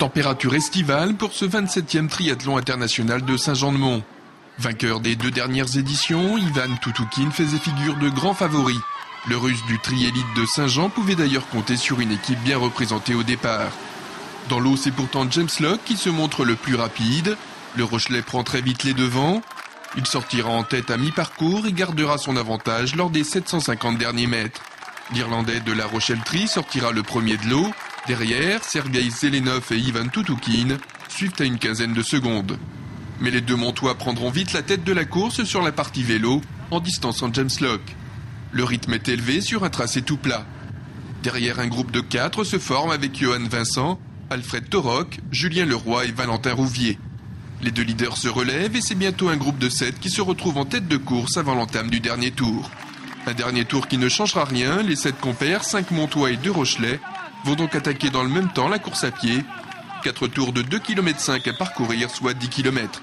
température estivale pour ce 27e triathlon international de Saint-Jean-de-Mont. Vainqueur des 2 dernières éditions, Ivan Toutoukine faisait figure de grand favori. Le Russe du tri-élite de Saint-Jean pouvait d'ailleurs compter sur une équipe bien représentée au départ. Dans l'eau, c'est pourtant James Lock qui se montre le plus rapide. Le Rochelais prend très vite les devants. Il sortira en tête à mi-parcours et gardera son avantage lors des 750 derniers mètres. L'Irlandais de La Rochelle-Tri sortira le premier de l'eau. Derrière, Sergei Zelenov et Ivan Toutoukine suivent à une quinzaine de secondes. Mais les 2 Montois prendront vite la tête de la course sur la partie vélo, en distançant James Lock. Le rythme est élevé sur un tracé tout plat. Derrière, un groupe de 4 se forme avec Johan Vincent, Alfred Torok, Julien Leroy et Valentin Rouvier. Les 2 leaders se relèvent et c'est bientôt un groupe de 7 qui se retrouve en tête de course avant l'entame du dernier tour. Un dernier tour qui ne changera rien, les 7 compères, 5 Montois et 2 Rochelais, vont donc attaquer dans le même temps la course à pied. 4 tours de 2,5 km à parcourir, soit 10 km.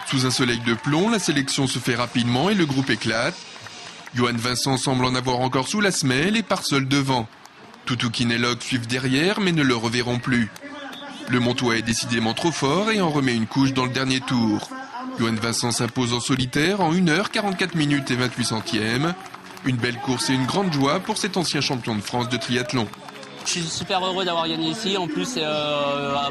Sous un soleil de plomb, la sélection se fait rapidement et le groupe éclate. Johan Vincent semble en avoir encore sous la semelle et part seul devant. Toutoukine et Lock suivent derrière mais ne le reverront plus. Le Montois est décidément trop fort et en remet une couche dans le dernier tour. Johan Vincent s'impose en solitaire en 1h44 minutes et 28 centièmes. Une belle course et une grande joie pour cet ancien champion de France de triathlon. Je suis super heureux d'avoir gagné ici. En plus,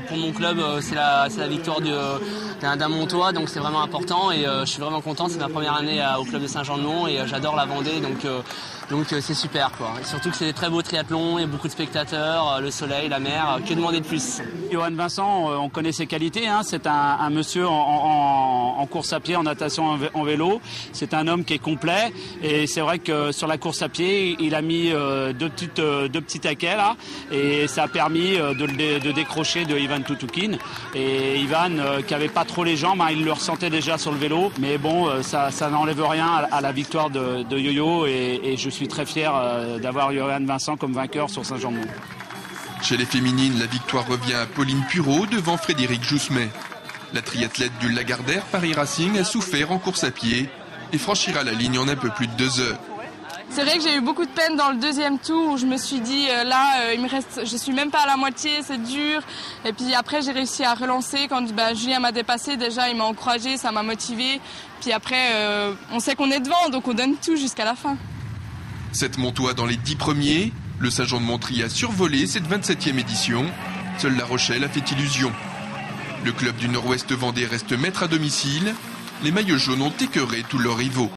pour mon club, c'est la victoire d'un Montois, donc c'est vraiment important. Et je suis vraiment content. C'est ma première année au club de Saint-Jean-de-Mont et j'adore la Vendée, donc c'est super, quoi. Et surtout que c'est des très beaux triathlons, il y a beaucoup de spectateurs, le soleil, la mer. Que demander de plus? Johan Vincent, on connaît ses qualités. C'est un monsieur en course à pied, en natation, en vélo. C'est un homme qui est complet. Et c'est vrai que sur la course à pied, il a mis deux petits taquets là. Et ça a permis de décrocher de Ivan Toutoukine. Et Ivan, qui avait pas trop les jambes, il le ressentait déjà sur le vélo. Mais bon, ça n'enlève rien à la victoire de Yo-Yo. Et je suis très fier d'avoir Johan Vincent comme vainqueur sur Saint-Jean-de-Mont. Chez les féminines, la victoire revient à Pauline Pureau devant Frédéric Jousmet. La triathlète du Lagardère Paris Racing a souffert en course à pied et franchira la ligne en un peu plus de 2 heures. C'est vrai que j'ai eu beaucoup de peine dans le 2e tour où je me suis dit il me reste, je suis même pas à la moitié, c'est dur. Et puis après j'ai réussi à relancer quand Julien m'a dépassé, déjà il m'a encouragé, ça m'a motivé. Puis après on sait qu'on est devant donc on donne tout jusqu'à la fin. 7 Montois dans les 10 premiers, le Saint-Jean-de-Montry a survolé cette 27e édition. Seule La Rochelle a fait illusion. Le club du Nord-Ouest Vendée reste maître à domicile. Les maillots jaunes ont écœuré tous leurs rivaux.